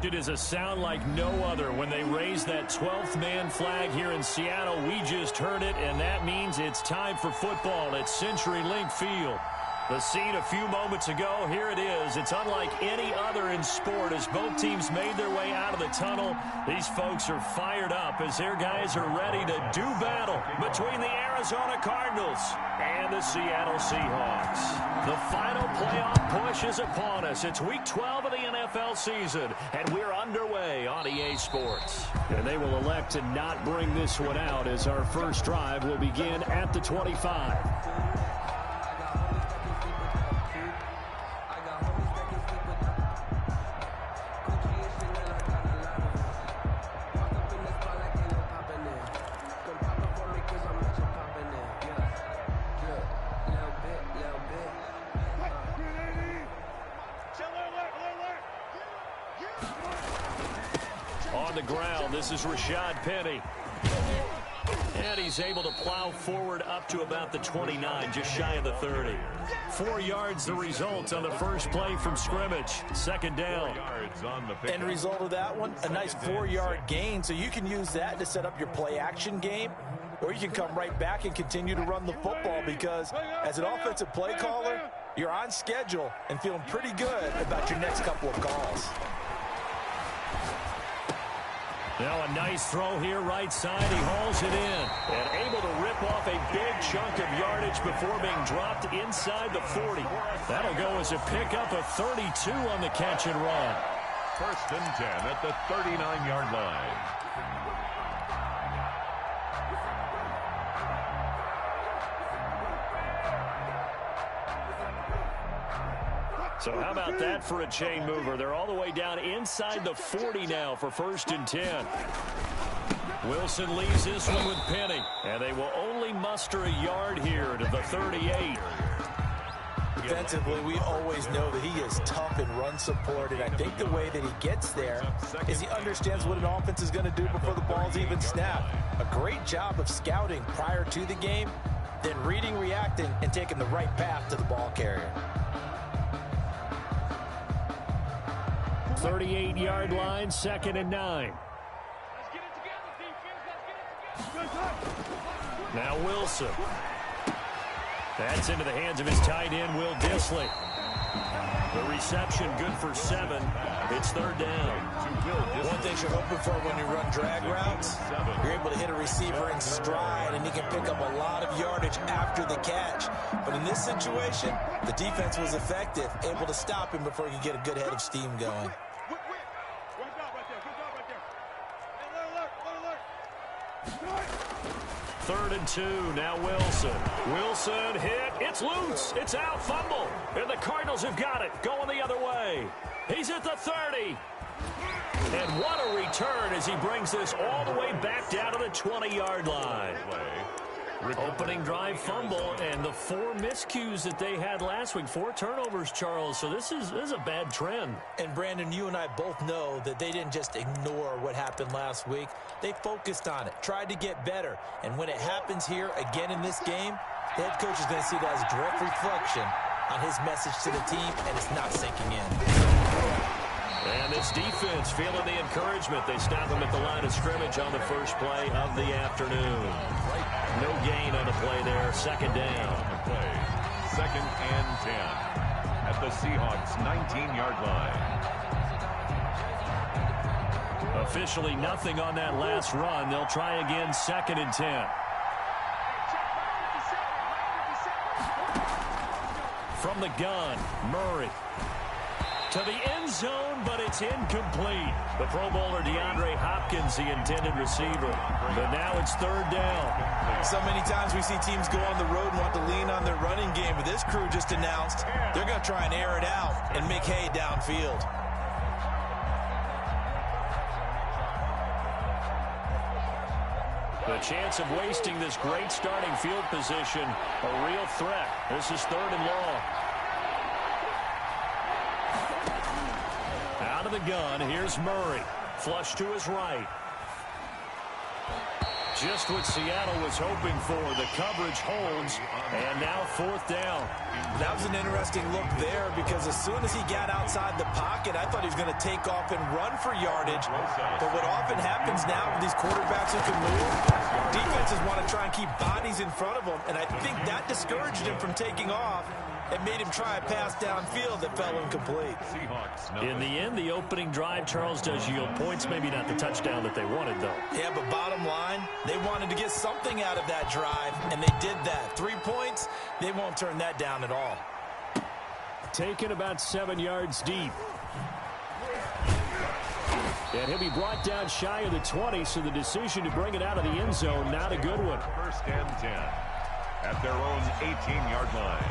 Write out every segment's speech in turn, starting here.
It is a sound like no other when they raise that 12th man flag here in Seattle. We just heard it, and that means it's time for football at CenturyLink Field. The scene a few moments ago, here it is. It's unlike any other in sport as both teams made their way out of the tunnel. These folks are fired up as their guys are ready to do battle between the Arizona Cardinals and the Seattle Seahawks. The final playoff push is upon us. It's week 12 of the NFL season, and we're underway on EA Sports. And they will elect to not bring this one out as our first drive will begin at the 25. This is Rashad Penny. And he's able to plow forward up to about the 29, just shy of the 30. 4 yards the result on the first play from scrimmage. Second down. End result of that one, a nice 4-yard gain. So you can use that to set up your play-action game, or you can come right back and continue to run the football because as an offensive play caller, you're on schedule and feeling pretty good about your next couple of calls. Now a nice throw here right side. He hauls it in and able to rip off a big chunk of yardage before being dropped inside the 40. That'll go as a pickup of 32 on the catch and run. First and 10 at the 39-yard line. So how about that for a chain mover? They're all the way down inside the 40 now for first and 10. Wilson leaves this one with Penny, and they will only muster a yard here to the 38. Defensively, we always know that he is tough in run support, and I think the way that he gets there is he understands what an offense is going to do before the ball's even snapped. A great job of scouting prior to the game, then reading, reacting, and taking the right path to the ball carrier. 38-yard line, second and 9. Now Wilson. That's into the hands of his tight end, Will Dissly. The reception good for 7. It's third down. One thing you're hoping for when you run drag routes, you're able to hit a receiver in stride, and he can pick up a lot of yardage after the catch. But in this situation, the defense was effective, able to stop him before he could get a good head of steam going. Third and 2, now Wilson. Wilson hit, it's loose, it's out, fumble. And the Cardinals have got it, going the other way. He's at the 30. And what a return as he brings this all the way back down to the 20-yard line. Opening drive fumble, and the 4 miscues that they had last week, 4 turnovers, Charles. So this is a bad trend. And, Brandon, you and I both know that they didn't just ignore what happened last week. They focused on it, tried to get better. And when it happens here again in this game, the head coach is going to see that as a direct reflection on his message to the team, and it's not sinking in. And this defense feeling the encouragement. They stop him at the line of scrimmage on the first play of the afternoon. No gain on the play there. Second down. Second and 10 at the Seahawks 19-yard line. Officially nothing on that last run. They'll try again, second and 10. From the gun, Murray. To the end zone, but it's incomplete. The Pro Bowler DeAndre Hopkins, the intended receiver. But now it's third down. So many times we see teams go on the road and want to lean on their running game, but this crew just announced they're going to try and air it out and make hay downfield. The chance of wasting this great starting field position, a real threat. This is third and long. Out of the gun, here's Murray. Flush to his right. Just what Seattle was hoping for. The coverage holds, and now 4th down. That was an interesting look there because as soon as he got outside the pocket, I thought he was going to take off and run for yardage. But what often happens now with these quarterbacks who can move, defenses want to try and keep bodies in front of them, and I think that discouraged him from taking off. It made him try a pass downfield that fell incomplete. In the end, the opening drive, Charles, does yield points. Maybe not the touchdown that they wanted, though. Yeah, but bottom line, they wanted to get something out of that drive, and they did that. 3 points, they won't turn that down at all. Taken about 7 yards deep. And he'll be brought down shy of the 20, so the decision to bring it out of the end zone, not a good one. 1st and 10 at their own 18-yard line.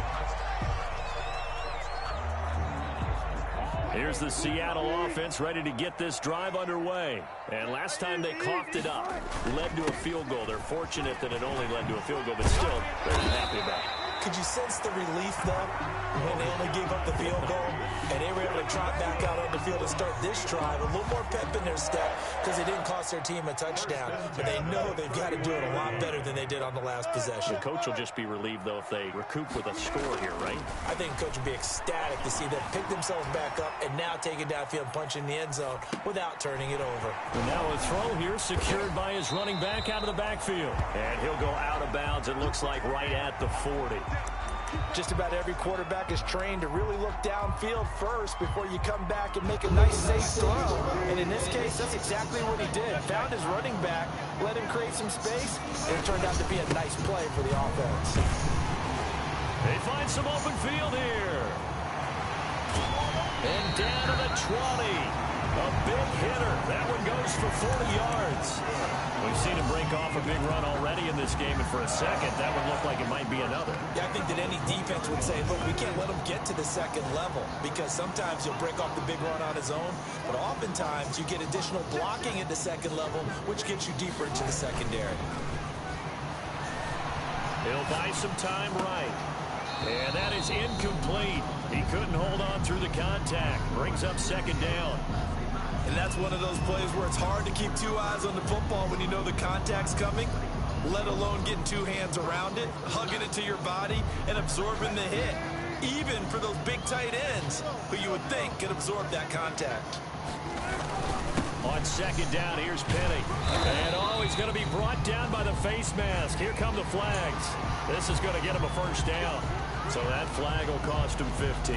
Here's the Seattle offense ready to get this drive underway. And last time they coughed it up, led to a field goal. They're fortunate that it only led to a field goal, but still, they're happy about it. Could you sense the relief, though, when they only gave up the field goal and they were able to trot back out on the field and start this drive? A little more pep in their step because it didn't cost their team a touchdown. But they know they've got to do it a lot better than they did on the last possession. The coach will just be relieved, though, if they recoup with a score here, right? I think the coach will be ecstatic to see them pick themselves back up and now take it downfield, punch in the end zone without turning it over. And now a throw here secured by his running back out of the backfield. And he'll go out of bounds, it looks like, right at the 40. Just about every quarterback is trained to really look downfield first before you come back and make a nice, safe throw. And in this case, that's exactly what he did. Found his running back, let him create some space, and it turned out to be a nice play for the offense. They find some open field here. And down to the 20. A big hitter. That one goes for 40 yards. We've seen him break off a big run already in this game, and for a second, that would look like it might be another. Yeah, I think that any defense would say, look, we can't let him get to the second level because sometimes he'll break off the big run on his own, but oftentimes you get additional blocking at the second level, which gets you deeper into the secondary. He'll buy some time right. And that is incomplete. He couldn't hold on through the contact. Brings up 2nd down. And that's one of those plays where it's hard to keep 2 eyes on the football when you know the contact's coming, let alone getting 2 hands around it, hugging it to your body, and absorbing the hit, even for those big tight ends who you would think could absorb that contact. On 2nd down, here's Penny. And he's going to be brought down by the face mask. Here come the flags. This is going to get him a 1st down. So that flag will cost him 15.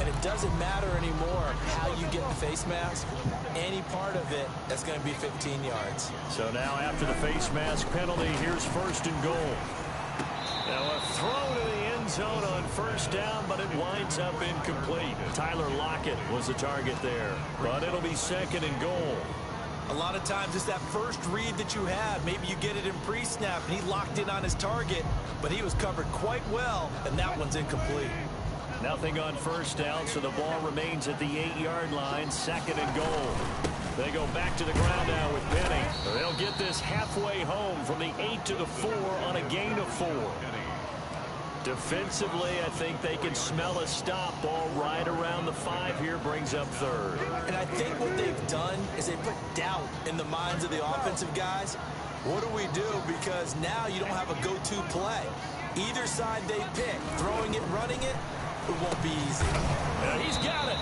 And it doesn't matter anymore how you get the face mask. Any part of it, that's going to be 15 yards. So now after the face mask penalty, here's 1st and goal. Now a throw to the end zone on 1st down, but it winds up incomplete. Tyler Lockett was the target there, but it'll be 2nd and goal. A lot of times it's that first read that you have. Maybe you get it in pre-snap, and he locked in on his target, but he was covered quite well, and that one's incomplete. Nothing on 1st down, so the ball remains at the 8-yard line, 2nd and goal. They go back to the ground now with Penny. They'll get this halfway home from the 8 to the 4 on a gain of 4. Defensively, I think they can smell a stop. Ball right around the 5 here, brings up 3rd. And I think what they've done is they put doubt in the minds of the offensive guys. What do we do? Because now you don't have a go-to play. Either side they pick, throwing it, running it, it won't be easy. And he's got it.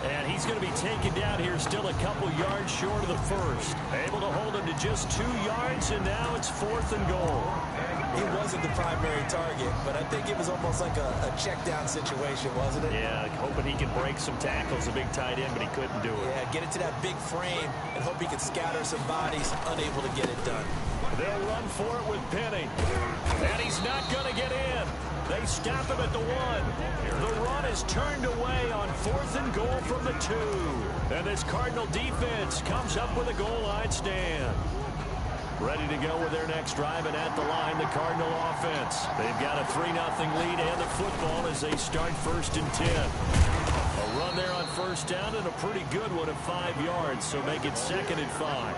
And he's going to be taken down here, still a couple yards short of the 1st. Able to hold him to just 2 yards, and now it's 4th and goal. He wasn't the primary target, but I think it was almost like a check down situation, wasn't it? Yeah, hoping he can break some tackles, a big tight end, but he couldn't do it. Yeah, get it to that big frame and hope he can scatter some bodies, unable to get it done. They'll run for it with Penny. And he's not going to get in. They stop him at the 1. The run is turned away on 4th and goal from the 2. And this Cardinal defense comes up with a goal line stand. Ready to go with their next drive, and at the line, the Cardinal offense. They've got a 3-0 lead and the football as they start 1st and 10. A run there on 1st down and a pretty good one at 5 yards, so make it 2nd and 5.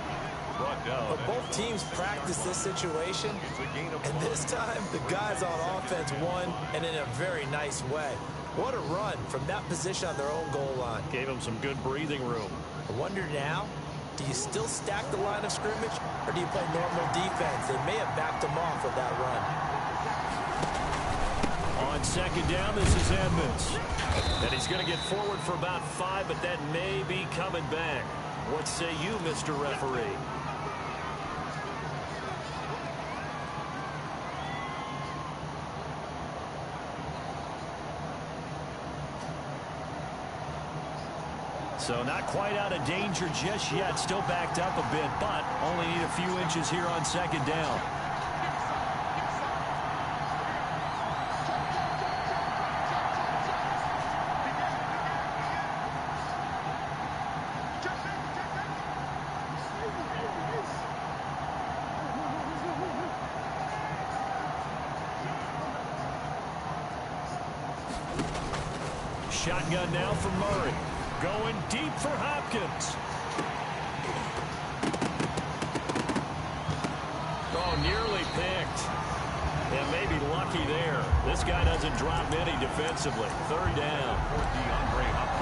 But both teams practice this situation, and this time the guys on offense won, and in a very nice way. What a run from that position on their own goal line. Gave them some good breathing room. I wonder now, Do you still stack the line of scrimmage, or do you play normal defense? They may have backed him off with that run. On second down, this is Edmonds. And he's going to get forward for about 5, but that may be coming back. What say you, Mr. Referee? So not quite out of danger just yet. Still backed up a bit, but only need a few inches here on second down. Shotgun now for Murray. Going deep for Hopkins. Oh, nearly picked. And maybe lucky there. This guy doesn't drop many defensively. Third down.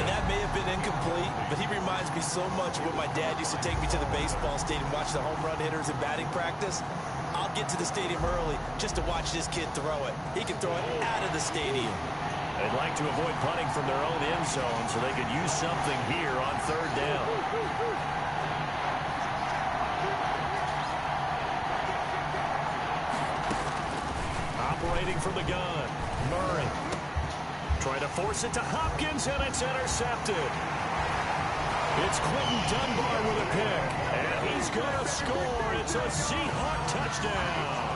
And that may have been incomplete, but he reminds me so much of when my dad used to take me to the baseball stadium, watch the home run hitters in batting practice. I'll get to the stadium early just to watch this kid throw it. He can throw it out of the stadium. They'd like to avoid punting from their own end zone so they could use something here on third down. Operating from the gun, Murray. Trying to force it to Hopkins, and it's intercepted. It's Quentin Dunbar with a pick, and he's going to score. It's a Seahawk touchdown.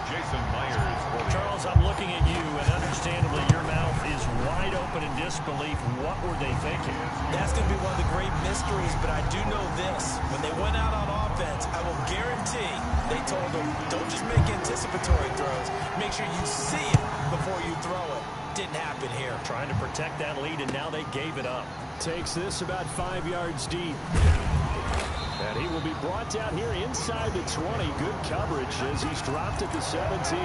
Jason Myers. Charles, I'm looking at you, and understandably your mouth is wide open in disbelief. What were they thinking? That's going to be one of the great mysteries, but I do know this. When they went out on offense, I will guarantee they told them, don't just make anticipatory throws. Make sure you see it before you throw it. Didn't happen here. Trying to protect that lead, and now they gave it up. Takes this about 5 yards deep. And he will be brought down here inside the 20. Good coverage as he's dropped at the 17.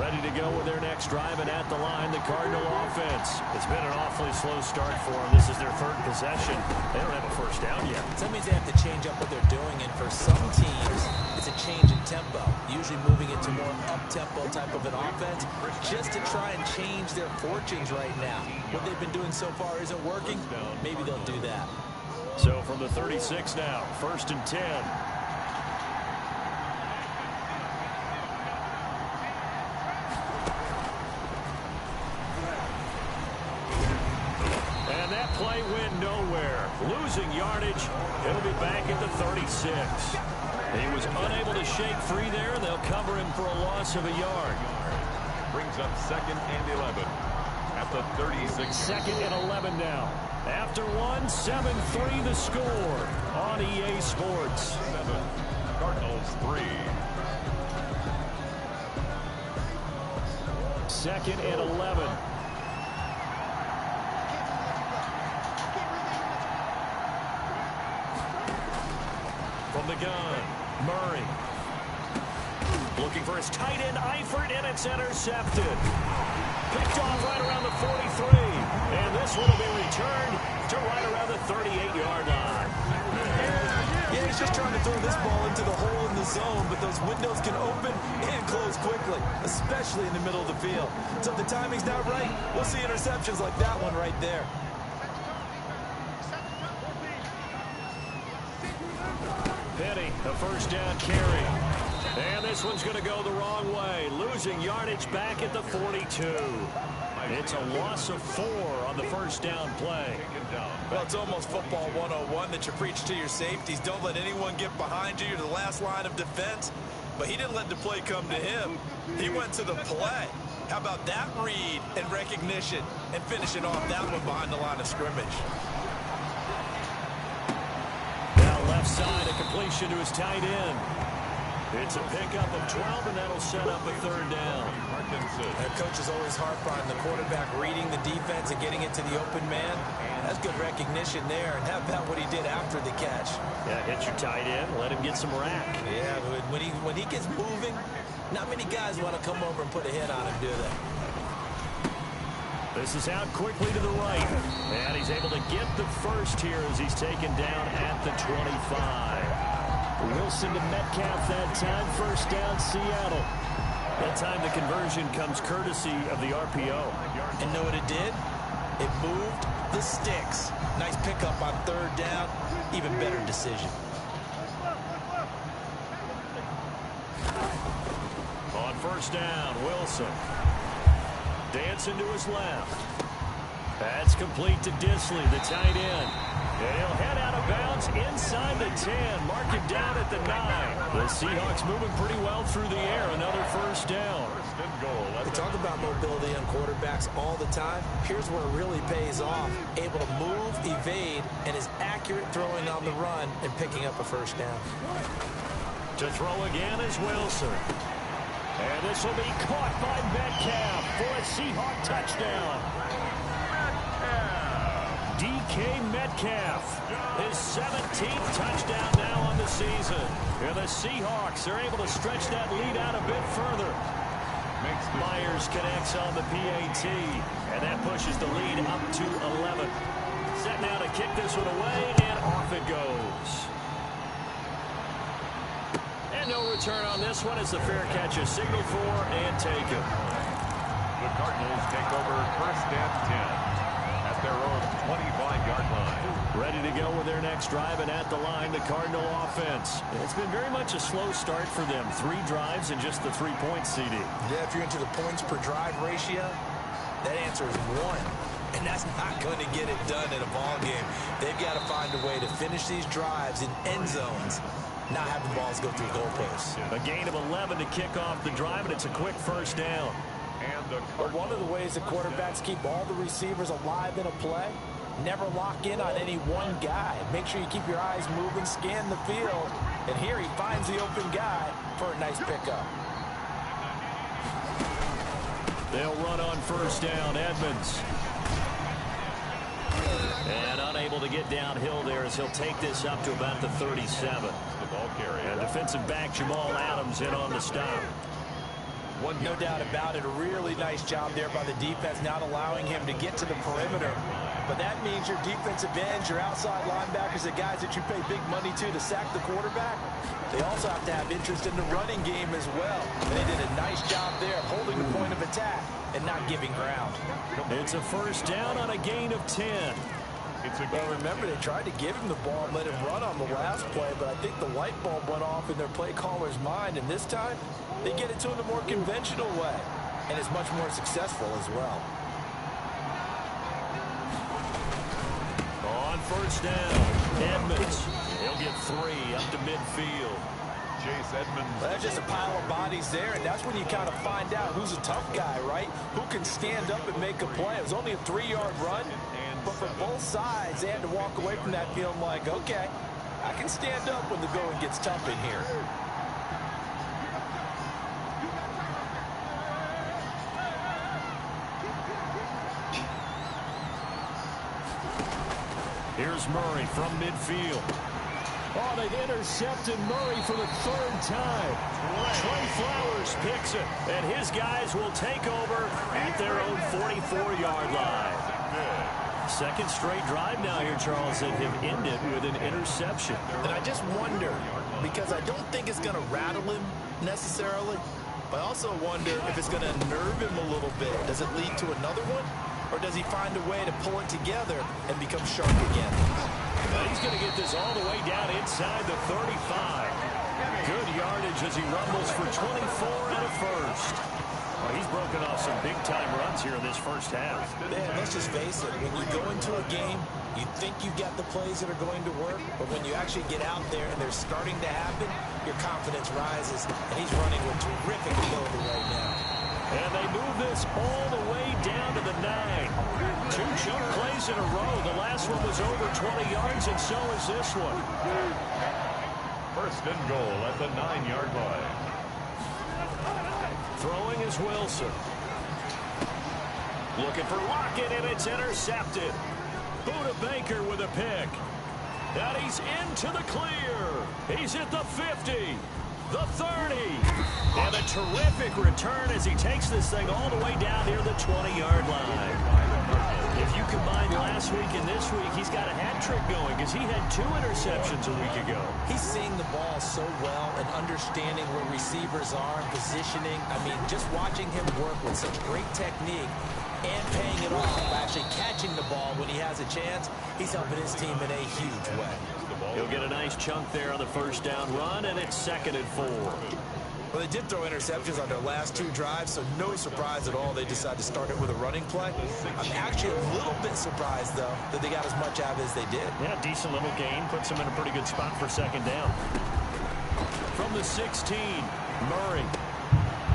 Ready to go with their next drive, and at the line, the Cardinal offense. It's been an awfully slow start for them. This is their third possession. They don't have a first down yet. That means they have to change up what they're doing, and for some teams, it's a change in tempo, usually moving it to more up-tempo type of an offense, just to try and change their fortunes right now. What they've been doing so far isn't working. Maybe they'll do that. So from the 36 now, 1st and 10. And that play went nowhere. Losing yardage. He'll be back at the 36. He was unable to shake free there. They'll cover him for a loss of a yard. Brings up 2nd and 11 at the 36. 2nd and 11 now. After one, 7-3 the score on EA Sports. 7, Cardinals 3. 2nd and 11. From the gun, Murray. Looking for his tight end, Eifert, and it's intercepted. Picked off right around the 43. And this one will be returned to right around the 38-yard line. Yeah, he's just trying to throw this ball into the hole in the zone, but those windows can open and close quickly, especially in the middle of the field. So if the timing's not right, we'll see interceptions like that one right there. Penny, a first down carry. And this one's going to go the wrong way. Losing yardage back at the 42. It's a loss of 4 on the first down play. Well, it's almost football 101 that you preach to your safeties. Don't let anyone get behind you. You're the last line of defense. But he didn't let the play come to him. He went to the play. How about that read and recognition and finishing off that one behind the line of scrimmage. Now left side, a completion to his tight end. It's a pickup of 12, and that'll set up a third down. The coach is always harp on the quarterback reading the defense and getting it to the open man. That's good recognition there. And how about what he did after the catch? Yeah, hit your tight end, let him get some rack. Yeah, when he gets moving, not many guys want to come over and put a hit on him, do they? This is out quickly to the right. And he's able to get the first here as he's taken down at the 25. Wilson to Metcalf that time. First down, Seattle. That time the conversion comes courtesy of the RPO. And know what it did? It moved the sticks. Nice pickup on third down. Even better decision. On first down, Wilson. Dancing to his left. That's complete to Disley, the tight end. And he'll head out of bounds inside the 10. Mark him down at the 9. The Seahawks moving pretty well through the air. Another first down. We talk about mobility on quarterbacks all the time. Here's where it really pays off. Able to move, evade, and is accurate throwing on the run and picking up a first down. To throw again is Wilson. And this will be caught by Metcalf for a Seahawk touchdown. DK Metcalf, his 17th touchdown now on the season. And the Seahawks are able to stretch that lead out a bit further. Myers connects on the PAT, and that pushes the lead up to 11. Set now to kick this one away, and off it goes. And no return on this one as the fair catch is signaled for and taken. The Cardinals take over first and 10. Their own 25-yard line. Ready to go with their next drive, and at the line, the Cardinal offense. It's been very much a slow start for them. 3 drives and just the 3 points, CD. Yeah, if you're into the points per drive ratio, that answer is 1. And that's not going to get it done in a ball game. They've got to find a way to finish these drives in end zones, not having balls go through goalposts. A gain of 11 to kick off the drive, and it's a quick first down. But one of the ways that quarterbacks keep all the receivers alive in a play, never lock in on any one guy. Make sure you keep your eyes moving, scan the field, and here he finds the open guy for a nice pickup. They'll run on first down, Edmonds. And unable to get downhill there as he'll take this up to about the 37. The ball carrier. And defensive back Jamal Adams in on the stop. No doubt about it. A really nice job there by the defense, not allowing him to get to the perimeter. But that means your defensive ends, your outside linebackers, the guys that you pay big money to sack the quarterback, they also have to have interest in the running game as well. And they did a nice job there, holding the point of attack and not giving ground. It's a first down on a gain of 10. Well, remember, they tried to give him the ball and let him run on the last play, but I think the light bulb went off in their play caller's mind, and this time they get it to him a more conventional way, and it's much more successful as well. On first down, Edmonds. He'll get 3 up to midfield. Chase Edmonds. Well, that's just a pile of bodies there, and that's when you kind of find out who's a tough guy, right? Who can stand up and make a play. It was only a 3-yard run, but for both sides, they had to walk away from that feeling like, okay, I can stand up when the going gets tough in here. Here's Murray from midfield. Oh, they've intercepted Murray for the 3rd time. Trey Flowers picks it, and his guys will take over at their own 44-yard line. Second straight drive now here, Charles, that have ended with an interception. And I just wonder, because I don't think it's going to rattle him necessarily, but I also wonder if it's going to unnerve him a little bit. Does it lead to another one? Or does he find a way to pull it together and become sharp again? Well, he's going to get this all the way down inside the 35. Good yardage as he rumbles for 24 and a first. Well, he's broken off some big-time runs here in this first half. Man, let's just face it. When you go into a game, you think you've got the plays that are going to work, but when you actually get out there and they're starting to happen, your confidence rises, and he's running with terrific ability right now. And they move this all the way down to the 9. 2 jump plays in a row. The last one was over 20 yards, and so is this one. First and goal at the 9-yard line. Throwing is Wilson. Looking for Lockett, and it's intercepted. Buda Baker with a pick. And he's into the clear. He's at the 50, the 30. And a terrific return as he takes this thing all the way down near the 20-yard line. If you combine last week and this week, he's got a hat trick going because he had 2 interceptions a week ago. He's seeing the ball so well and understanding where receivers are and positioning. I mean, just watching him work with some great technique and paying it off, actually catching the ball when he has a chance, he's helping his team in a huge way. He'll get a nice chunk there on the first down run, and it's 2nd and 4. Well, they did throw interceptions on their last 2 drives, so no surprise at all they decided to start it with a running play. I'm actually a little bit surprised, though, that they got as much out of it as they did. Yeah, decent little gain. Puts them in a pretty good spot for 2nd down. From the 16, Murray.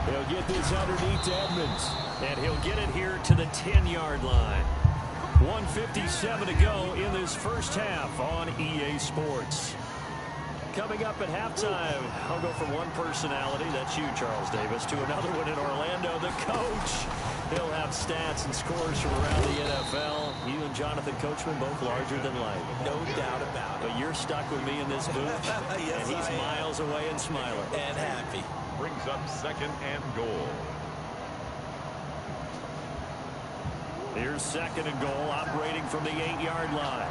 He'll get this underneath to Edmonds. And he'll get it here to the 10-yard line. 1:57 to go in this first half on EA Sports. Coming up at halftime, I'll go from one personality, that's you, Charles Davis, to another one in Orlando, the coach. He'll have stats and scores from around the NFL. You and Jonathan Coachman both larger than life. No doubt about it. But you're stuck with me in this booth, yes, and he's miles away and smiling. And happy. Brings up 2nd and goal. Here's 2nd and goal, operating from the 8-yard line.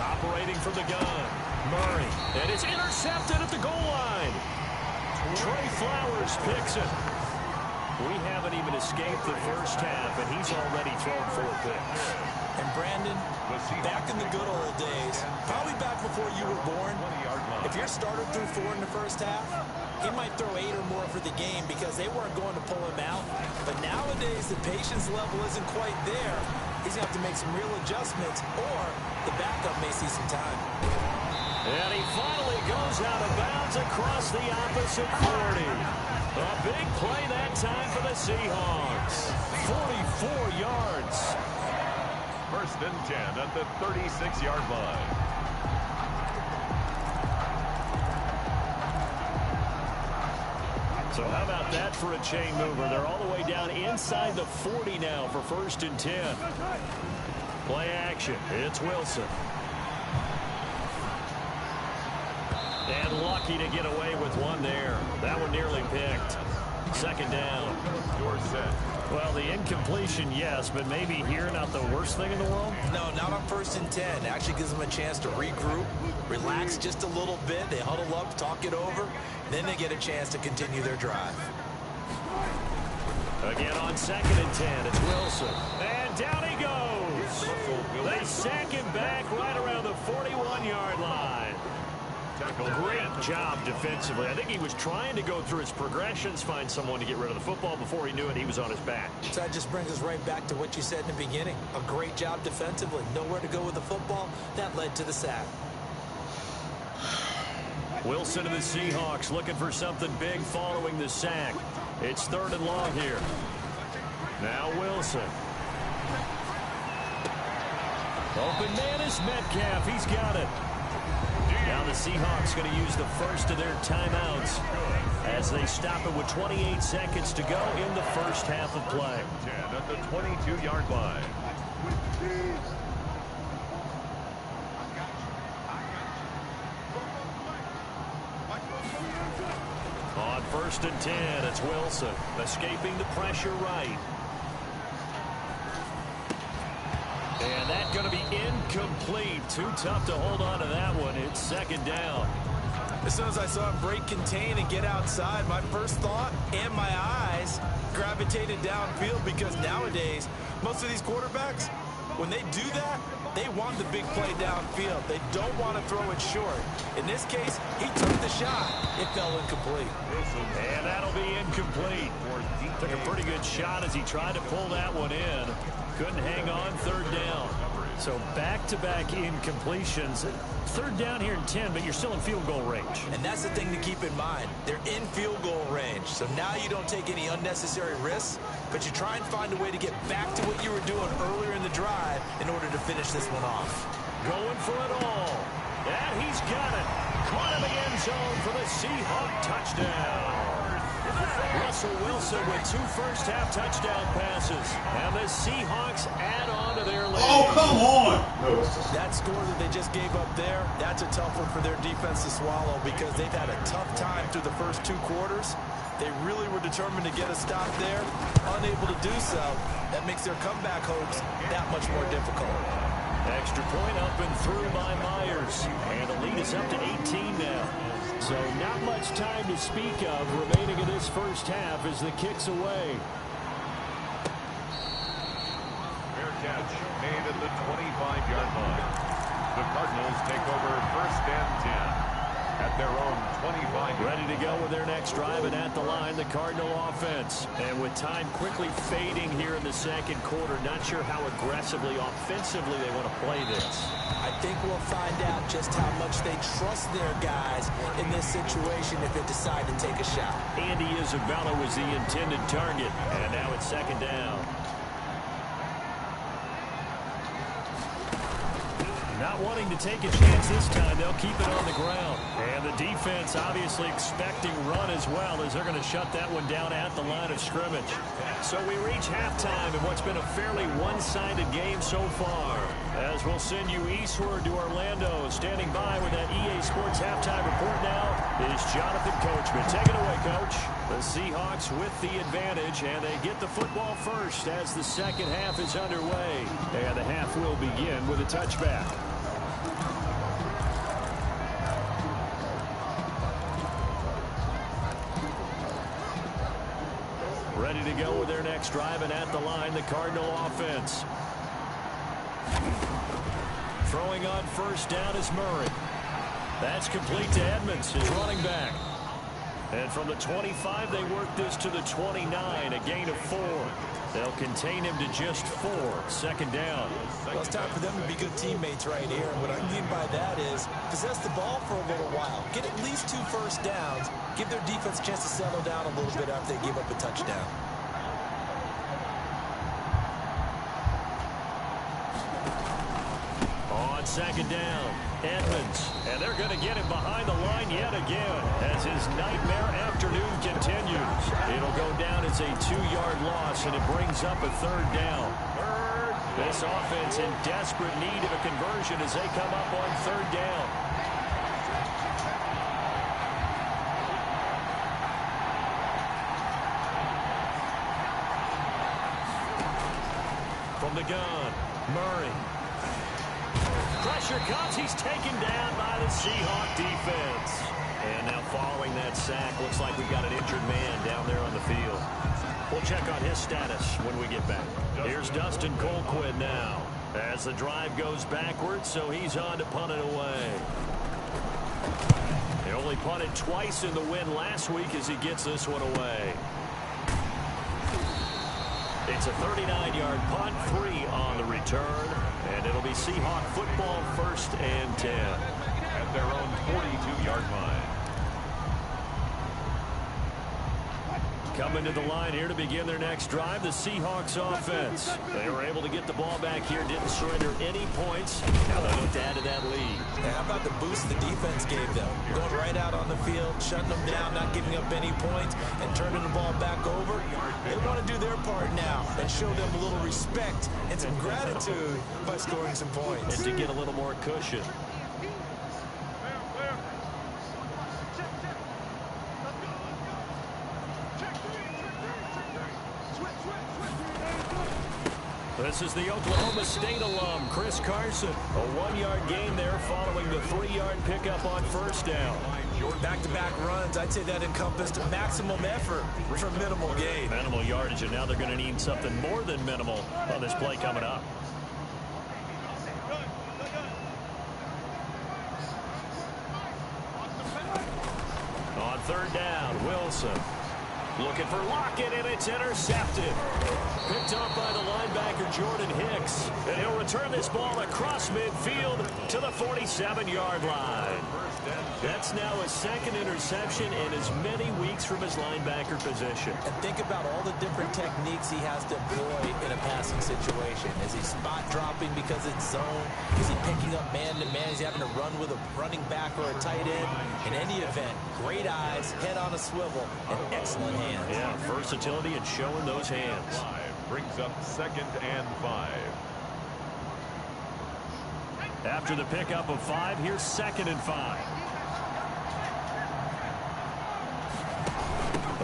Operating from the gun, Murray. And it's intercepted at the goal line. Trey Flowers picks it. We haven't even escaped the first half, and he's already thrown 4 picks. And Brandon, back in the good old days, probably back before you were born, if your starter threw 4 in the first half, he might throw 8 or more for the game because they weren't going to pull him out. But nowadays, the patience level isn't quite there. He's going to have to make some real adjustments, or the backup may see some time. And he finally goes out of bounds across the opposite 40. A big play that time for the Seahawks. 44 yards. First and 10 at the 36-yard line. So how about that for a chain mover? They're all the way down inside the 40 now for 1st and 10. Play action. It's Wilson. And lucky to get away with one there. That one nearly picked. 2nd down. You're set. Well, the incompletion, yes, but maybe here not the worst thing in the world? No, not on 1st and 10. Actually gives them a chance to regroup, relax just a little bit. They huddle up, talk it over. Then they get a chance to continue their drive. Again on 2nd and 10, it's Wilson. And down he goes. They sack him back right around the 41-yard line. Great job defensively. I think he was trying to go through his progressions, find someone to get rid of the football. Before he knew it, he was on his back. So that just brings us right back to what you said in the beginning. A great job defensively. Nowhere to go with the football. That led to the sack. Wilson and the Seahawks looking for something big following the sack. It's 3rd and long here. Now Wilson. Open man is Metcalf. He's got it. Now the Seahawks going to use the first of their timeouts as they stop it with 28 seconds to go in the first half of play. 10 at the 22-yard line. On 1st and 10, it's Wilson escaping the pressure right. And that's going to be incomplete. Too tough to hold on to that one. It's 2nd down. As soon as I saw him break contain and get outside, my first thought and my eyes gravitated downfield because nowadays, most of these quarterbacks, when they do that, they want the big play downfield. They don't want to throw it short. In this case, he took the shot. It fell incomplete. And that'll be incomplete. Took a pretty good shot as he tried to pull that one in. Couldn't hang on 3rd down. So back-to-back incompletions. Third down here in 10, but you're still in field goal range. And that's the thing to keep in mind. They're in field goal range. So now you don't take any unnecessary risks, but you try and find a way to get back to what you were doing earlier in the drive in order to finish this one off. Going for it all. And he's got it. Caught in the end zone for the Seahawk touchdown. Russell Wilson with 2 first-half touchdown passes. And the Seahawks add on to their lead. Oh, come on. That score that they just gave up there, that's a tough one for their defense to swallow because they've had a tough time through the first 2 quarters. They really were determined to get a stop there. Unable to do so, that makes their comeback hopes that much more difficult. Extra point up and through by Myers. And the lead is up to 18 now. So not much time to speak of remaining in this first half as the kick's away. Fair catch made at the 25-yard line. The Cardinals take over first and 10 at their own 25. Ready to go with their next drive, and at the line, the Cardinal offense. And with time quickly fading here in the second quarter, not sure how aggressively, offensively they want to play this. I think we'll find out just how much they trust their guys in this situation if they decide to take a shot. Andy Isabella was the intended target, and now it's second down. Not wanting to take a chance this time, they'll keep it on the ground. And the defense obviously expecting run as well, as they're going to shut that one down at the line of scrimmage. So we reach halftime in what's been a fairly one-sided game so far. As we'll send you eastward to Orlando. Standing by with that EA Sports halftime report now is Jonathan Coachman. Take it away, Coach. The Seahawks with the advantage, and they get the football first as the second half is underway. And the half will begin with a touchback. Ready to go with their next drive, and at the line, the Cardinal offense. Throwing on first down is Murray. That's complete to Edmonds, his running back. And from the 25, they work this to the 29, a gain of 4. They'll contain him to just 4, second down. Well, it's time for them to be good teammates right here. And what I mean by that is possess the ball for a little while. Get at least 2 first downs. Give their defense a chance to settle down a little bit after they give up a touchdown. On second down, Edmonds. And they're going to get him behind the line yet again as his nightmare afternoon continues. It'll go down as a 2-yard loss, and it brings up a third down. This offense in desperate need of a conversion as they come up on third down. From the gun, Murray. Pressure comes. He's taken down by the Seahawk defense. And now following that sack, looks like we've got an injured man down there on the field. We'll check on his status when we get back. Here's Dustin Colquitt now as the drive goes backwards, so he's on to punt it away. They only punted twice in the win last week as he gets this one away. It's a 39-yard punt, 3 on the return, and it'll be Seahawk football first and 10. At their own 42-yard line. Coming to the line here to begin their next drive, the Seahawks offense. They were able to get the ball back here, didn't surrender any points. Now they look to add to that lead. Now, how about the boost the defense gave them? Going right out on the field, shutting them down, not giving up any points, and turning the ball back over. They want to do their part now and show them a little respect and some gratitude by scoring some points. And to get a little more cushion. This is the Oklahoma State alum, Chris Carson. A 1-yard gain there following the 3-yard pickup on first down. Back-to-back runs, I'd say that encompassed maximum effort for minimal gain. Minimal yardage, and now they're going to need something more than minimal on this play coming up. On third down, Wilson. Looking for Lockett, and it's intercepted. Picked up by the linebacker, Jordan Hicks. And he'll return this ball across midfield to the 47-yard line. That's now his second interception in as many weeks from his linebacker position. And think about all the different techniques he has to employ in a passing situation. Is he spot dropping because it's zone? Is he picking up man-to-man? Is he having to run with a running back or a tight end? In any event, great eyes, head on a swivel, and excellent hands. Yeah, versatility and showing those hands. Brings up 2nd and 5. After the pickup of 5, here's 2nd and 5.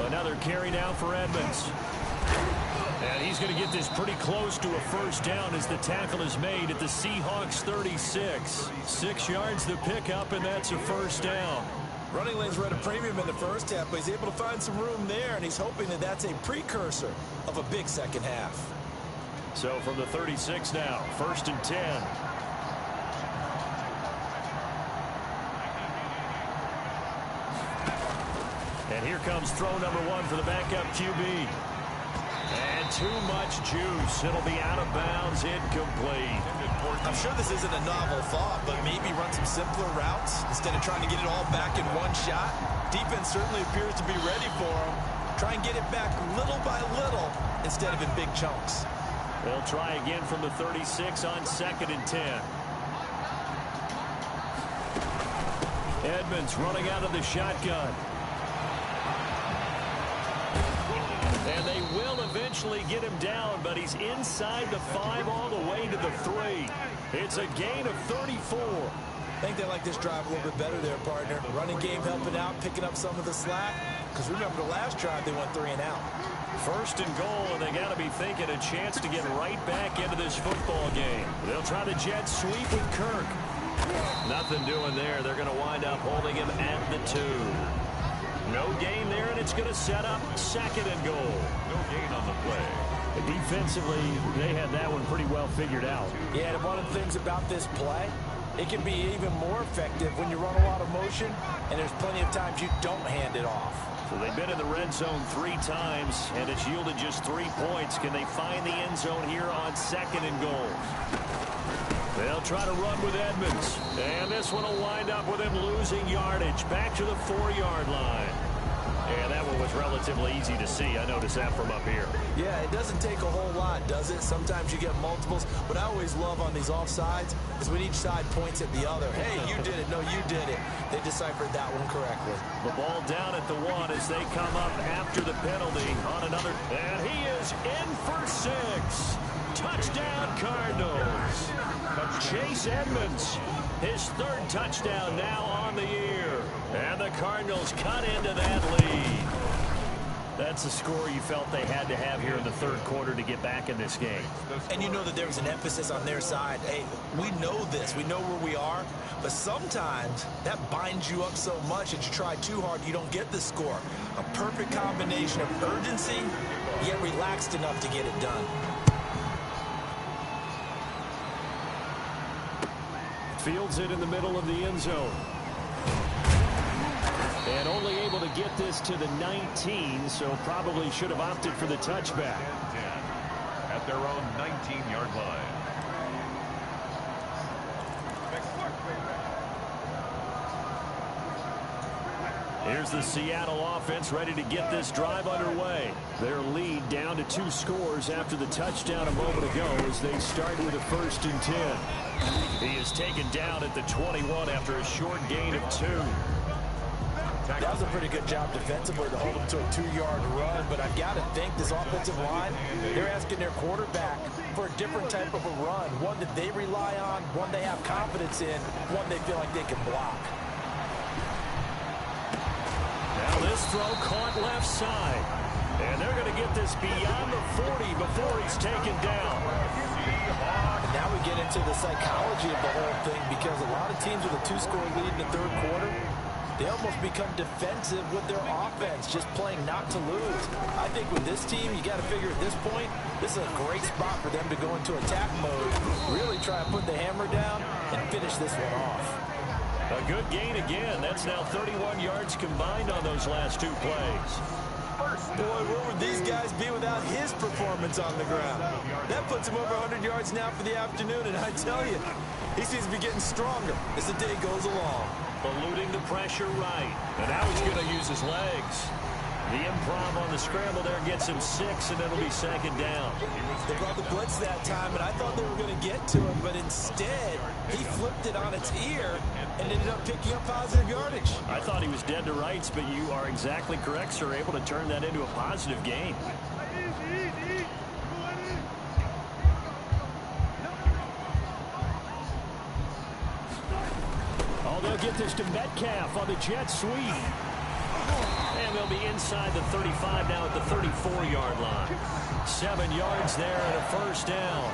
Another carry now for Edmonds. And he's going to get this pretty close to a first down as the tackle is made at the Seahawks 36. 6 yards the pickup, and that's a first down. Running lanes were at a premium in the first half, but he's able to find some room there, and he's hoping that that's a precursor of a big second half. So from the 36 now, 1st and 10. And here comes throw number 1 for the backup QB. And too much juice. It'll be out of bounds, incomplete. I'm sure this isn't a novel thought, but maybe run some simpler routes instead of trying to get it all back in one shot. Defense certainly appears to be ready for him. Try and get it back little by little instead of in big chunks. They'll try again from the 36 on 2nd and 10. Edmonds running out of the shotgun. And they will eventually get him down, but he's inside the 5 all the way to the 3. It's a gain of 34. I think they like this drive a little bit better there, partner. Running game helping out, picking up some of the slack. Because remember, the last drive they went 3 and out. 1st and goal, and they got to be thinking a chance to get right back into this football game. They'll try the jet sweep with Kirk. Nothing doing there. They're going to wind up holding him at the 2. No gain there, and it's going to set up 2nd and goal. No gain on the play. Defensively, they had that one pretty well figured out. Yeah, and one of the things about this play, it can be even more effective when you run a lot of motion, and there's plenty of times you don't hand it off. So they've been in the red zone 3 times, and it's yielded just 3 points. Can they find the end zone here on 2nd and goal? They'll try to run with Edmonds. And this one will wind up with him losing yardage. Back to the 4-yard line. And that one was relatively easy to see. I noticed that from up here. Yeah, it doesn't take a whole lot, does it? Sometimes you get multiples. What I always love on these offsides is when each side points at the other. Hey, you did it. No, you did it. They deciphered that one correctly. The ball down at the 1 as they come up after the penalty on another. And he is in for 6. Touchdown, Cardinals. Chase Edmonds, his 3rd touchdown now on the year. And the Cardinals cut into that lead. That's a score you felt they had to have here in the 3rd quarter to get back in this game. And you know that there was an emphasis on their side. Hey, we know this. We know where we are. But sometimes that binds you up so much that you try too hard, you don't get the score. A perfect combination of urgency, yet relaxed enough to get it done. Fields it in the middle of the end zone. And only able to get this to the 19, so probably should have opted for the touchback. At their own 19-yard line. Here's the Seattle offense ready to get this drive underway. Their lead down to 2 scores after the touchdown a moment ago as they start with a 1st and 10. He is taken down at the 21 after a short gain of 2. That was a pretty good job defensively to hold him to a 2-yard run, but I've got to think this offensive line, they're asking their quarterback for a different type of a run, one that they rely on, one they have confidence in, one they feel like they can block. Now this throw caught left side, and they're going to get this beyond the 40 before he's taken down. And now we get into the psychology of the whole thing, because a lot of teams with a 2-score lead in the 3rd quarter, they almost become defensive with their offense, just playing not to lose. I think with this team, you got to figure at this point, this is a great spot for them to go into attack mode, really try to put the hammer down and finish this one off. A good gain again. That's now 31 yards combined on those last 2 plays. Boy, where would these guys be without his performance on the ground? That puts him over 100 yards now for the afternoon, and I tell you, he seems to be getting stronger as the day goes along. Eluding the pressure right. And now he's going to use his legs. The improv on the scramble there gets him 6, and it'll be second down. They brought the blitz that time, and I thought they were going to get to him, but instead, he flipped it on its ear and ended up picking up positive yardage. I thought he was dead to rights, but you are exactly correct, sir. Able to turn that into a positive gain. Oh, they'll get this to Metcalf on the jet sweep. And they'll be inside the 35 now at the 34-yard line. 7 yards there and a first down.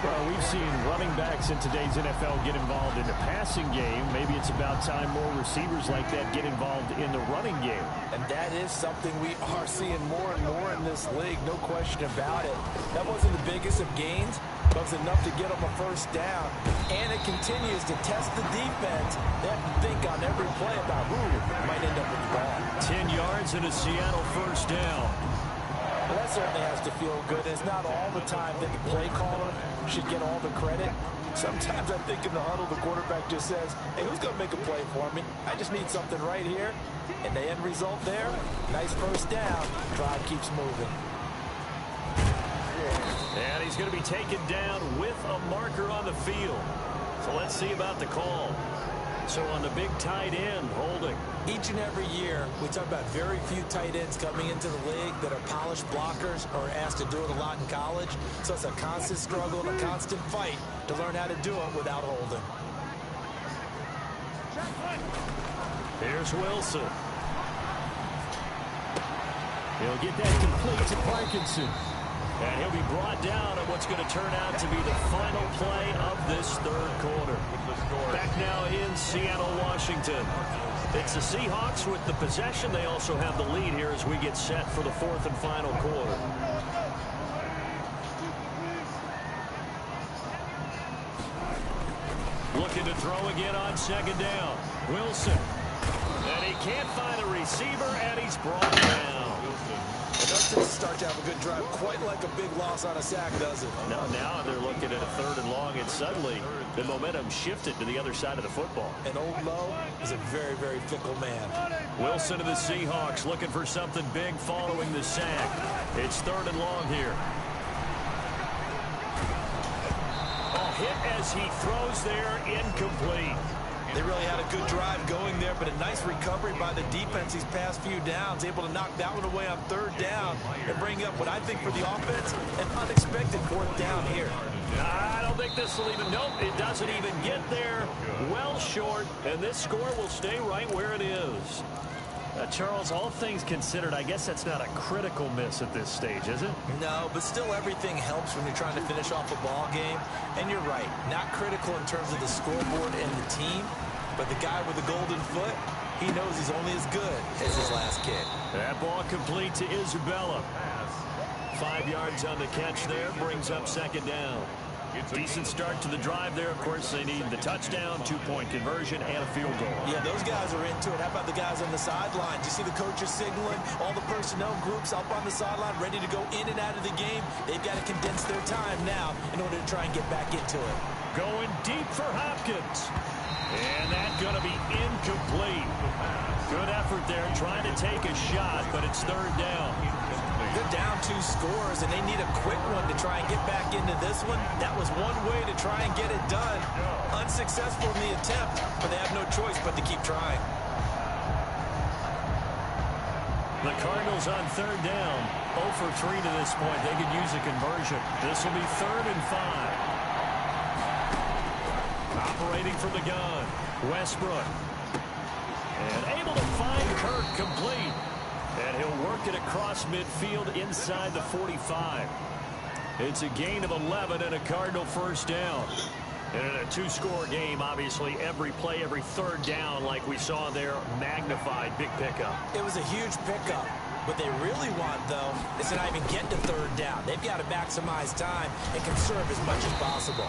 Well, we've seen running backs in today's NFL get involved in the passing game. Maybe it's about time more receivers like that get involved in the running game. And that is something we are seeing more and more in this league, no question about it. That wasn't the biggest of gains, but it was enough to get them a first down. And it continues to test the defense. They have to think on every play about who might end up with the ball. 10 yards and a Seattle first down. Well, that certainly has to feel good. It's not all the time that the play caller should get all the credit. Sometimes I think in the huddle, the quarterback just says, hey, who's going to make a play for me? I just need something right here. And the end result there, nice first down. Drive keeps moving. And he's going to be taken down with a marker on the field. So let's see about the call. So on the big tight end, holding. Each and every year, we talk about very few tight ends coming into the league that are polished blockers or asked to do it a lot in college. So it's a constant struggle and a constant fight to learn how to do it without holding. Here's Wilson. He'll get that complete to Parkinson. And he'll be brought down on what's going to turn out to be the final play of this third quarter. Back now in Seattle, Washington. It's the Seahawks with the possession. They also have the lead here as we get set for the fourth and final quarter. Looking to throw again on second down. Wilson. And he can't find a receiver, and he's brought down. It doesn't start to have a good drive quite like a big loss on a sack, does it? No, now they're looking at a third and long, and suddenly the momentum shifted to the other side of the football. And Old Mo is a very, very fickle man. Wilson of the Seahawks looking for something big following the sack. It's third and long here. A hit as he throws there, incomplete. They really had a good drive going there, but a nice recovery by the defense these past few downs, able to knock that one away on third down and bring up what I think for the offense, an unexpected fourth down here. I don't think this will even, nope, it doesn't even get there. Well short, and this score will stay right where it is. Charles, all things considered, I guess that's not a critical miss at this stage, is it? No, but still everything helps when you're trying to finish off a ball game. And you're right, not critical in terms of the scoreboard and the team, but the guy with the golden foot, he knows he's only as good as his last kick. That ball complete to Isabella. 5 yards on the catch there, brings up second down. Decent start to the drive there. Of course, they need the touchdown, 2-point conversion, and a field goal. Yeah, those guys are into it. How about the guys on the sideline? Do you see the coaches signaling? All the personnel groups up on the sideline ready to go in and out of the game. They've got to condense their time now in order to try and get back into it. Going deep for Hopkins. And that's going to be incomplete. Good effort there, trying to take a shot, but it's third down. They're down 2 scores, and they need a quick one to try and get back into this one. That was one way to try and get it done. Unsuccessful in the attempt, but they have no choice but to keep trying. The Cardinals on third down. 0 for 3 to this point. They could use a conversion. This will be 3rd and 5. Operating from the gun. Westbrook. And able to find Kirk complete. And he'll work it across midfield inside the 45. It's a gain of 11 and a Cardinal first down. And in a 2-score game, obviously, every play, every third down, like we saw there, magnified, big pickup. It was a huge pickup. What they really want, though, is to not even get to third down. They've got to maximize time and conserve as much as possible.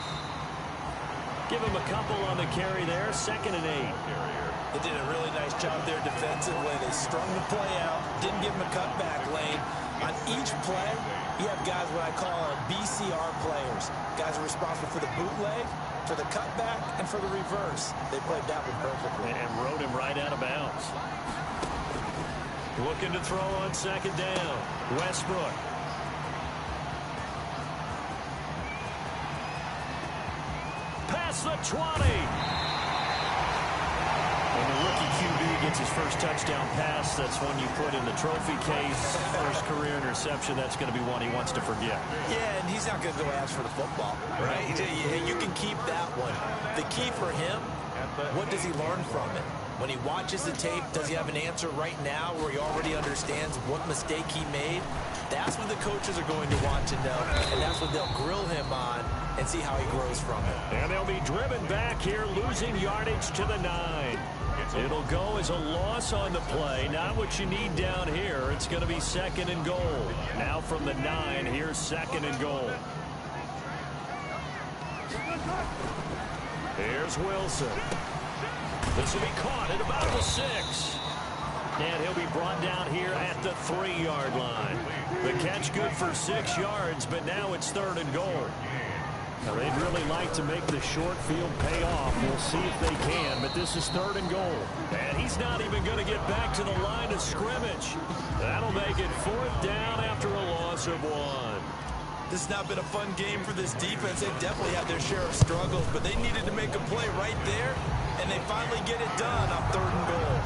Give him a couple on the carry there, 2nd and 8. They did a really nice job there defensively. They strung the play out, didn't give him a cutback lane. On each play, you have guys what I call BCR players. Guys are responsible for the bootleg, for the cutback, and for the reverse. They played that one perfectly. And rode him right out of bounds. Looking to throw on 2nd down. Westbrook. Past the 20. When the rookie QB gets his first touchdown pass, that's one you put in the trophy case. First career interception, that's going to be one he wants to forget. Yeah, and he's not going to go ask for the football, right? You can keep that one. The key for him, what does he learn from it? When he watches the tape, does he have an answer right now where he already understands what mistake he made? That's what the coaches are going to want to know, and that's what they'll grill him on and see how he grows from it. And they'll be driven back here, losing yardage to the 9. It'll go as a loss on the play. Not what you need down here. It's going to be 2nd and goal. Now from the 9, here's 2nd and goal. Here's Wilson. This will be caught at about the 6. And he'll be brought down here at the 3-yard line. The catch good for 6 yards, but now it's 3rd and goal. Now, they'd really like to make the short field pay off. We'll see if they can, but this is 3rd and goal. And he's not even going to get back to the line of scrimmage. That'll make it 4th down after a loss of 1. This has not been a fun game for this defense. They definitely had their share of struggles, but they needed to make a play right there, and they finally get it done on 3rd and goal.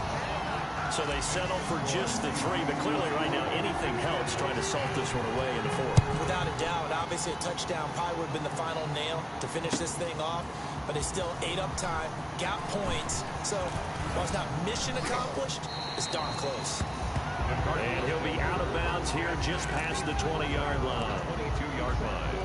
So they settle for just the 3, but clearly right now anything helps trying to salt this one away in the 4th. Without a doubt, obviously a touchdown probably would have been the final nail to finish this thing off, but they still ate up time, got points. So while it's not mission accomplished, it's darn close. And he'll be out of bounds here just past the 20-yard line. 22-yard line.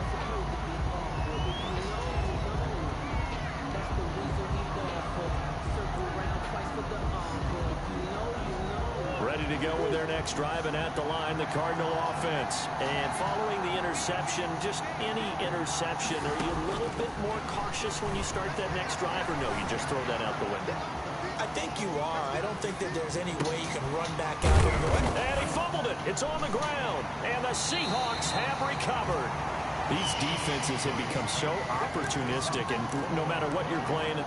Ready to go with their next drive, and at the line, the Cardinal offense. And following the interception, just any interception, are you a little bit more cautious when you start that next drive, or no, you just throw that out the window? I think you are. I don't think that there's any way you can run back out of the way. And he fumbled it. It's on the ground. And the Seahawks have recovered. These defenses have become so opportunistic, and no matter what you're playing,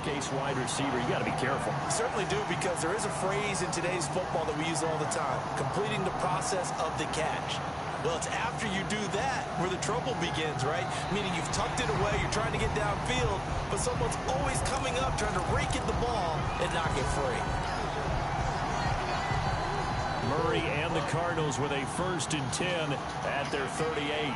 case wide receiver, you got to be careful. You certainly do, because there is a phrase in today's football that we use all the time: completing the process of the catch. Well, it's after you do that where the trouble begins, right? Meaning you've tucked it away, you're trying to get downfield, but someone's always coming up trying to rake at the ball and knock it free. Murray and the Cardinals with a 1st and 10 at their 38.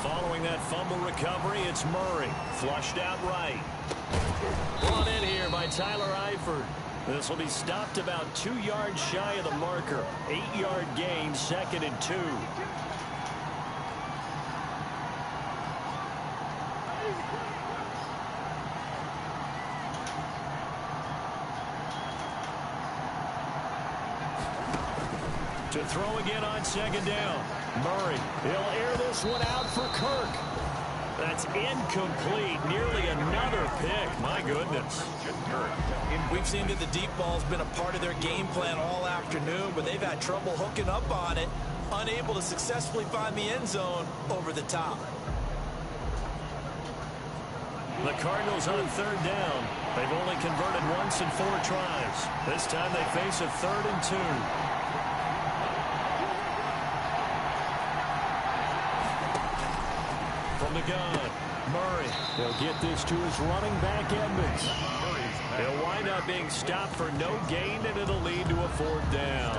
Following that fumble recovery, it's Murray. Flushed out right. Brought in here by Tyler Eifert. This will be stopped about 2 yards shy of the marker. 8-yard gain, 2nd and 2. To throw again on 2nd down. Murray, he'll air this one out for Kirk. That's incomplete. Nearly another pick. My goodness. We've seen that the deep ball's been a part of their game plan all afternoon, but they've had trouble hooking up on it, unable to successfully find the end zone over the top. The Cardinals on 3rd down. They've only converted once in 4 tries. This time they face a 3rd and 2. From the gun, Murray. He'll get this to his running back, Edmonds. He'll wind up being stopped for no gain, and it'll lead to a 4th down.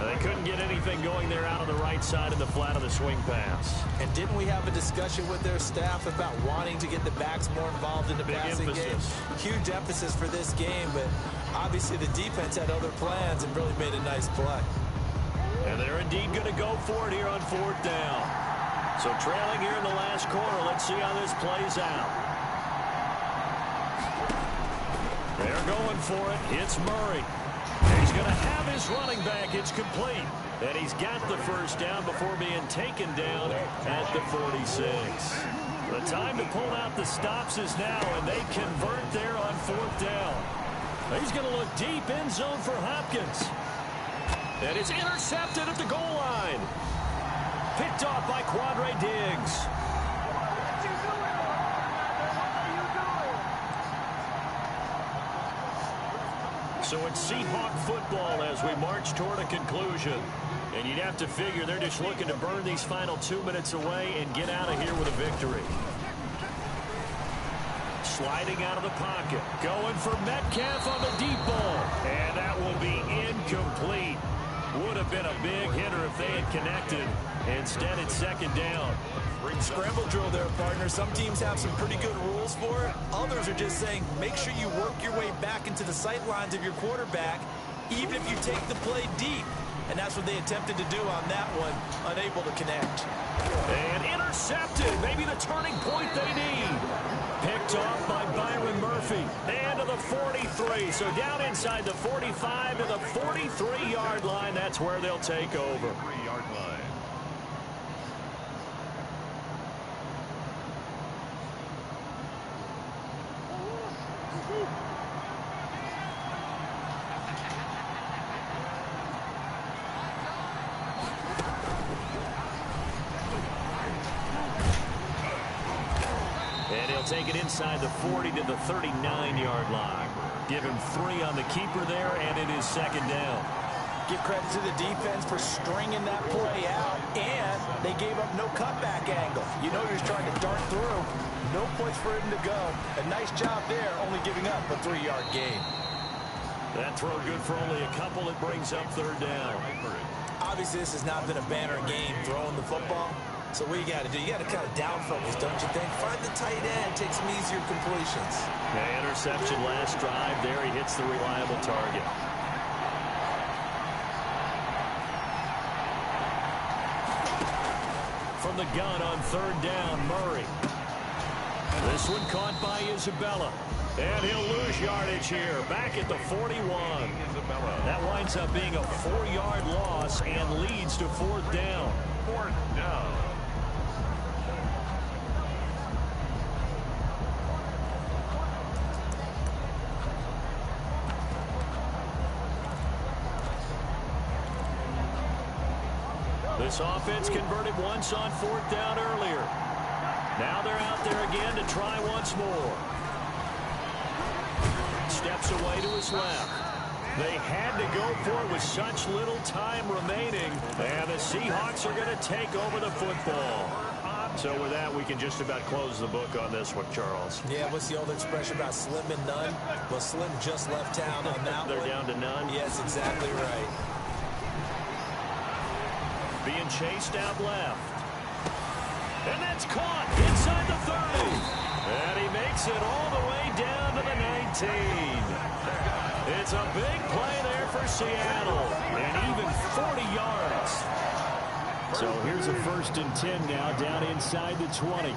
They couldn't get anything going there out of the right side of the flat of the swing pass. And didn't we have a discussion with their staff about wanting to get the backs more involved in the passing game? Huge emphasis for this game, but obviously the defense had other plans and really made a nice play. And they're indeed going to go for it here on 4th down. So trailing here in the last quarter, let's see how this plays out. They're going for it. It's Murray. And he's going to have his running back. It's complete. And he's got the first down before being taken down at the 46. The time to pull out the stops is now, and they convert there on 4th down. He's going to look deep end zone for Hopkins. And it's intercepted at the goal line. Picked off by Quandre Diggs. So it's Seahawk football as we march toward a conclusion. And you'd have to figure they're just looking to burn these final 2 minutes away and get out of here with a victory. Sliding out of the pocket. Going for Metcalf on the deep ball. And that will be incomplete. Would have been a big hitter if they had connected. Instead, it's 2nd down. Scramble drill there, partner. Some teams have some pretty good rules for it. Others are just saying, make sure you work your way back into the sight lines of your quarterback, even if you take the play deep. And that's what they attempted to do on that one, unable to connect. And intercepted. Maybe the turning point they need. Picked off by Byron Murphy. And to the 43. So down inside the 45 to the 43-yard line. That's where they'll take over. 3-yard line. Take it inside the 40 to the 39-yard line. Give him 3 on the keeper there, and it is 2nd down. Give credit to the defense for stringing that play out, and they gave up no cutback angle. You know you're trying to dart through. No place for him to go. A nice job there, only giving up a 3-yard gain. That throw good for only a couple. It brings up 3rd down. Obviously, this has not been a banner game throwing the football. So what you got to do, you got to kind of down focus, don't you think? Find the tight end, take some easier completions. Yeah, interception last drive. There he hits the reliable target. From the gun on 3rd down, Murray. This one caught by Isabella. And he'll lose yardage here. Back at the 41. That winds up being a 4-yard loss and leads to 4th down. 4th down. This offense converted once on 4th down earlier. Now they're out there again to try once more. Steps away to his left. They had to go for it with such little time remaining. And the Seahawks are going to take over the football. So with that, we can just about close the book on this one, Charles. Yeah, what's the old expression about slim and none? Well, Slim just left town on that They're one. down to none? Yes, exactly right. Being chased out left. And that's caught inside the 30. And he makes it all the way down to the 19. It's a big play there for Seattle. And even 40 yards. So here's a 1st and 10 now down inside the 20.